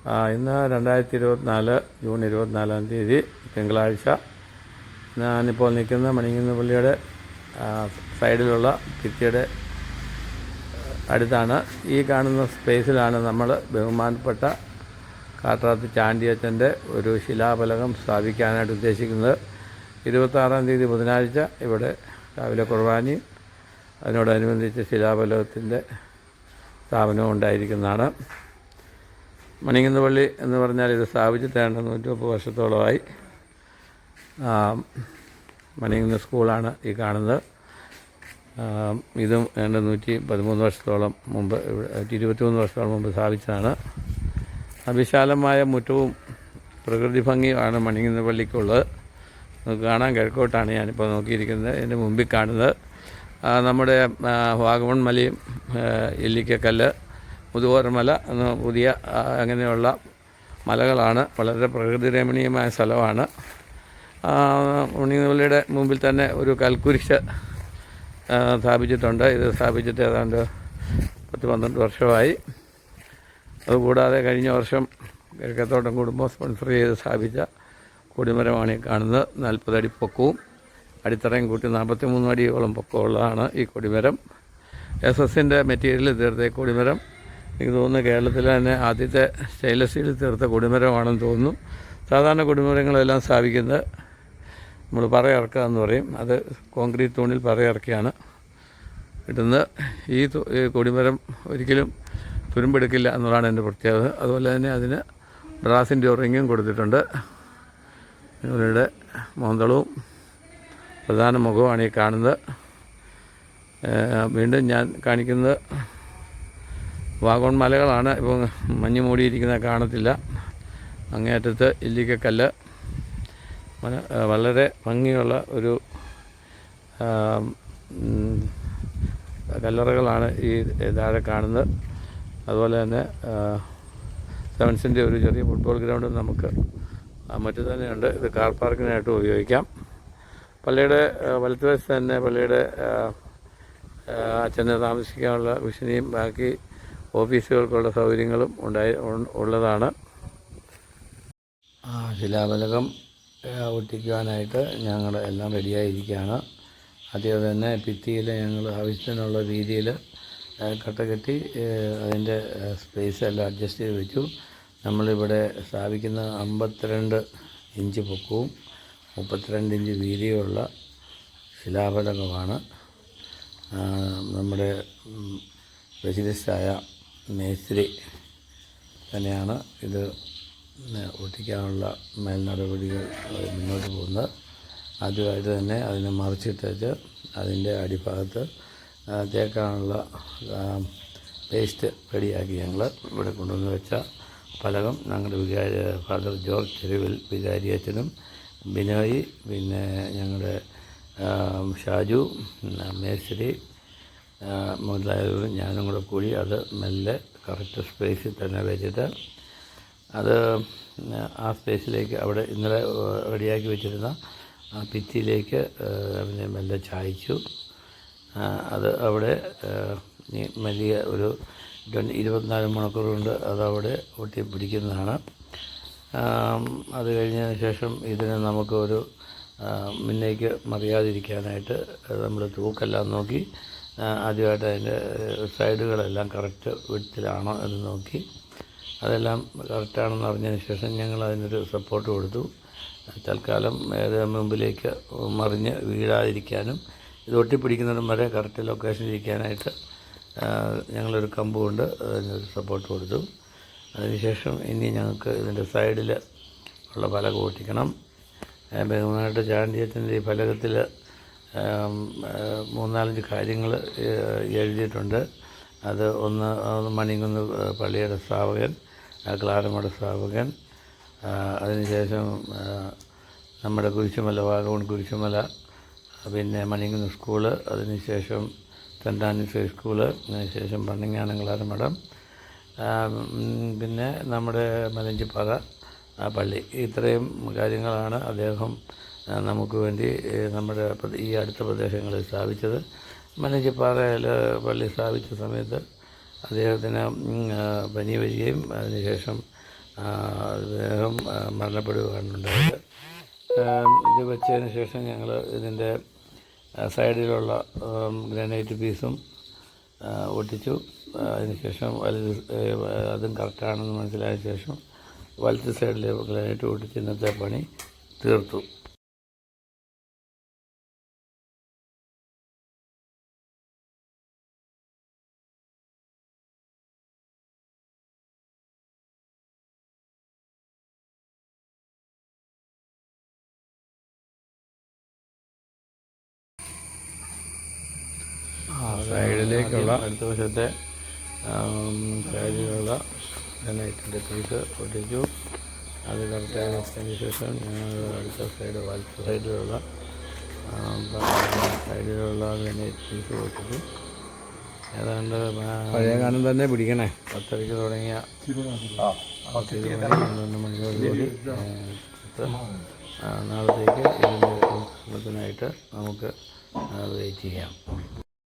ഇന്ന് 2024 ജൂൺ 24 തിങ്കളാഴ്ച. ഞാനിപ്പോൾ നിൽക്കുന്ന മണികുന്ന് പള്ളിയുടെ സൈഡിലുള്ള ഭിത്തിയുടെ അടുത്താണ്. ഈ കാണുന്ന സ്പേസിലാണ് നമ്മൾ ബഹുമാനപ്പെട്ട കാട്രാത്ത് ചാണ്ടിയച്ചൻ്റെ ഒരു ശിലാഫലകം സ്ഥാപിക്കാനായിട്ട് ഉദ്ദേശിക്കുന്നത്. 26 ബുധനാഴ്ച ഇവിടെ രാവിലെ കുർബാനയും അതിനോടനുബന്ധിച്ച് ശിലാഫലകത്തിൻ്റെ സ്ഥാപനവും ഉണ്ടായിരിക്കുന്നതാണ്. മണികുന്ന് പള്ളി എന്ന് പറഞ്ഞാൽ ഇത് സ്ഥാപിച്ചിട്ട് 130 വർഷത്തോളമായി. മണികുന്ന് സ്കൂളാണ് ഈ കാണുന്നത്. ഇതും 113 വർഷത്തോളം മുമ്പ് 23 വർഷത്തോളം മുമ്പ് സ്ഥാപിച്ചതാണ്. വിശാലമായ മുറ്റവും പ്രകൃതി ഭംഗിയുമാണ് മണികുന്ന് പള്ളിക്കുള്ളത്. നമുക്ക് കാണാൻ കിഴക്കോട്ടാണ് ഞാനിപ്പോൾ നോക്കിയിരിക്കുന്നത്. എൻ്റെ മുമ്പിൽ കാണുന്നത് നമ്മുടെ വാഗമൺ മലയും ഇല്ലിക്കക്കല്ല്, മുതുകോരമല എന്ന പുതിയ അങ്ങനെയുള്ള മലകളാണ്. വളരെ പ്രകൃതി രമണീയമായ സ്ഥലമാണ്. മണികുന്ന് പള്ളിയുടെ മുമ്പിൽ തന്നെ ഒരു കൽക്കുരിശ് സ്ഥാപിച്ചിട്ടുണ്ട്. ഇത് സ്ഥാപിച്ചിട്ട് ഏതാണ്ട് 10-12 വർഷമായി. അതുകൂടാതെ കഴിഞ്ഞ വർഷം കിഴക്കത്തോട്ടം കുടുംബം സ്പോൺസർ ചെയ്ത് സ്ഥാപിച്ച കൊടിമരമാണ് ഈ കാണുന്നത്. 40 അടി പൊക്കവും അടിത്തറയും കൂട്ടി 43 അടിയോളം പൊക്കമുള്ളതാണ് ഈ കൊടിമരം. SS-ൻ്റെ മെറ്റീരിയൽ തീർത്ത കൊടിമരം എനിക്ക് തോന്നുന്നു കേരളത്തിലെ തന്നെ ആദ്യത്തെ സ്റ്റെയിൻലെസ് സ്റ്റീൽ തീർത്ത കൊടിമരമാണെന്ന് തോന്നുന്നു. സാധാരണ കൊടിമരങ്ങളെല്ലാം സ്ഥാപിക്കുന്നത് നമ്മൾ പറയിറക്കുക എന്ന് പറയും. അത് കോൺക്രീറ്റ് തൂണിൽ പറയിറക്കിയാണ് കിട്ടുന്നത്. ഈ കൊടിമരം ഒരിക്കലും തുരുമ്പെടുക്കില്ല എന്നുള്ളതാണ് എൻ്റെ പ്രത്യേകത. അതുപോലെ തന്നെ അതിന് ബ്രാസിൻ്റെ റിങ്ങും കൊടുത്തിട്ടുണ്ട്. ഇവരുടെ മോന്തളവും പ്രധാന മുഖവുമാണ് ഈ കാണുന്നത്. വീണ്ടും ഞാൻ കാണിക്കുന്നത് വാഗമൺ മലകളാണ്. ഇപ്പോൾ മഞ്ഞ് മൂടിയിരിക്കുന്ന കാണത്തില്ല. അങ്ങേയറ്റത്ത് ഇല്ലിക്കക്കല്ല്, വളരെ ഭംഗിയുള്ള ഒരു കല്ലറകളാണ് ഈ താഴെ കാണുന്നത്. അതുപോലെ തന്നെ സെവൻസിൻ്റെ ഒരു ചെറിയ ഫുട്ബോൾ ഗ്രൗണ്ട് നമുക്ക് മറ്റു തന്നെയുണ്ട്. ഇത് കാർ പാർക്കിനായിട്ട് ഉപയോഗിക്കാം. പള്ളിയുടെ വലത്തുവശത്ത് തന്നെ പള്ളിയുടെ അച്ഛന് താമസിക്കാനുള്ള കുശിനിയും ബാക്കി ഓഫീസുകൾക്കുള്ള സൗകര്യങ്ങളും ഉള്ളതാണ്. ശിലാഫലകം ഒട്ടിക്കുവാനായിട്ട് ഞങ്ങൾ എല്ലാം റെഡിയായിരിക്കുകയാണ്. ആദ്യം തന്നെ ഭിത്തിയിൽ ഞങ്ങൾ ആവശ്യത്തിനുള്ള രീതിയിൽ കട്ട കെട്ടി അതിൻ്റെ സ്പേസ് എല്ലാം അഡ്ജസ്റ്റ് ചെയ്ത് വെച്ചു. നമ്മളിവിടെ സ്ഥാപിക്കുന്ന 52 ഇഞ്ച് പൊക്കവും 32 ഇഞ്ച് വീതിയുമുള്ള ശിലാഫലകമാണ്. നമ്മുടെ സ്പെഷ്യലിസ്റ്റായ മേസ്ത്രി തന്നെയാണ് ഇത് ഒട്ടിക്കാനുള്ള മേൽനടപടികൾ മുന്നോട്ട് പോകുന്നത്. ആദ്യമായിട്ട് തന്നെ അതിനെ മറിച്ചിട്ടേച്ച് അതിൻ്റെ അടിഭാഗത്ത് തേക്കാനുള്ള പേസ്റ്റ് റെഡിയാക്കി ഞങ്ങൾ ഇവിടെ കൊണ്ടുവന്ന് വെച്ച ഫലകം ഞങ്ങളുടെ ഫാദർ ജോർജ് ചെരുവിൽ വികാരിയച്ഛനും ബിനോയ്, പിന്നെ ഞങ്ങളുടെ ഷാജു, മേസ്ത്രി മുതലായവരും ഞാനും കൂടെ കൂടി അത് മെല്ലെ കറക്റ്റ് സ്പേസിൽ തന്നെ വെച്ചിട്ട് അത് ആ സ്പേസിലേക്ക് അവിടെ ഇന്നലെ റെഡിയാക്കി വെച്ചിരുന്ന ആ ഭിത്തിയിലേക്ക് അതിനെ മെല്ലെ ചായച്ചു. അത് അവിടെ വലിയ ഒരു 24 മണിക്കൂർ കൊണ്ട് അതവിടെ ഒട്ടിപ്പിടിക്കുന്നതാണ്. അത് കഴിഞ്ഞതിന് ശേഷം ഇതിനെ നമുക്കൊരു മുന്നേക്ക് മറിയാതിരിക്കാനായിട്ട് നമ്മൾ തൂക്കെല്ലാം നോക്കി ആദ്യമായിട്ട് അതിൻ്റെ സൈഡുകളെല്ലാം കറക്റ്റ് വിഡ്ത്തിലാണോ എന്ന് നോക്കി അതെല്ലാം കറക്റ്റാണെന്ന് അറിഞ്ഞതിന് ശേഷം ഞങ്ങൾ അതിനൊരു സപ്പോർട്ട് കൊടുത്തു. തൽക്കാലം മുമ്പിലേക്ക് മറിഞ്ഞ് വീഴാതിരിക്കാനും ഇത് ഒട്ടിപ്പിടിക്കുന്നതിനും വരെ കറക്റ്റ് ലൊക്കേഷനിൽ ഇരിക്കാനായിട്ട് ഞങ്ങളൊരു കമ്പ് കൊണ്ട് അതിനൊരു സപ്പോർട്ട് കൊടുത്തു. അതിനുശേഷം ഇനി ഞങ്ങൾക്ക് ഇതിൻ്റെ സൈഡിൽ ഉള്ള ഫലകം ഒട്ടിക്കണം. ബഹുമാനപ്പെട്ട ചാണ്ടിയച്ചൻ്റെ ഈ ഫലകത്തിൽ 3-4 കാര്യങ്ങൾ എഴുതിയിട്ടുണ്ട്. അത് ഒന്ന് മണികുന്ന് പള്ളിയുടെ സ്ഥാപകൻ, ക്ലാരമ്മയുടെ സ്ഥാപകൻ, അതിനുശേഷം നമ്മുടെ കുരിശുമല, വാഗമൺ കുരിശുമല, പിന്നെ മണികുന്ന് സ്കൂള്, അതിനുശേഷം സെൻറ്റ് ആൻഡ്രൂസ് ഹൈസ്കൂള്, അതിനുശേഷം പന്നിങ്ങാനം ക്ലാരമഠം, പിന്നെ നമ്മുടെ മലഞ്ചിപ്പാറ പള്ളി. ഇത്രയും കാര്യങ്ങളാണ് അദ്ദേഹം നമുക്ക് വേണ്ടി നമ്മുടെ ഈ അടുത്ത പ്രദേശങ്ങളിൽ സ്ഥാപിച്ചത്. മലഞ്ചിപ്പാറയിൽ പള്ളി സ്ഥാപിച്ച സമയത്ത് അദ്ദേഹത്തിന് പനി വരികയും അതിനുശേഷം അദ്ദേഹം മരണപ്പെടുകയാണ് ഉണ്ടായത്. ഇത് വെച്ചതിന് ശേഷം ഞങ്ങൾ ഇതിൻ്റെ സൈഡിലുള്ള ഗ്രാനൈറ്റ് പീസും ഒട്ടിച്ചു. അതിനുശേഷം അതും കറക്റ്റാണെന്ന് മനസ്സിലായ ശേഷം വലത്ത് സൈഡിലെ ഗ്രാനൈറ്റ് ഒട്ടിച്ച് ഇന്നത്തെ പണി തീർത്തു. സൈഡിലേക്കുള്ള അടുത്ത വശത്തെ സൈഡിലുള്ള ഗ്രാനൈറ്റിൻ്റെ പീസ് ഒട്ടിച്ചു. അത് കറക്റ്റായി വെച്ചതിന് ശേഷം ഞങ്ങൾ അടുത്ത സൈഡ് വലത്ത് സൈഡിലുള്ള ഗ്രാനൈറ്റ് പീസ് ഒട്ടിച്ചു. ഏതാണ്ട് പഴയകാലം തന്നെ പിടിക്കണേ 10:30 തുടങ്ങിയ 12 മണിയോടുകൂടി നാളത്തേക്ക് ഇതിൻ്റെ ഉത്സവത്തിനായിട്ട് നമുക്ക് വെയിറ്റ് ചെയ്യാം.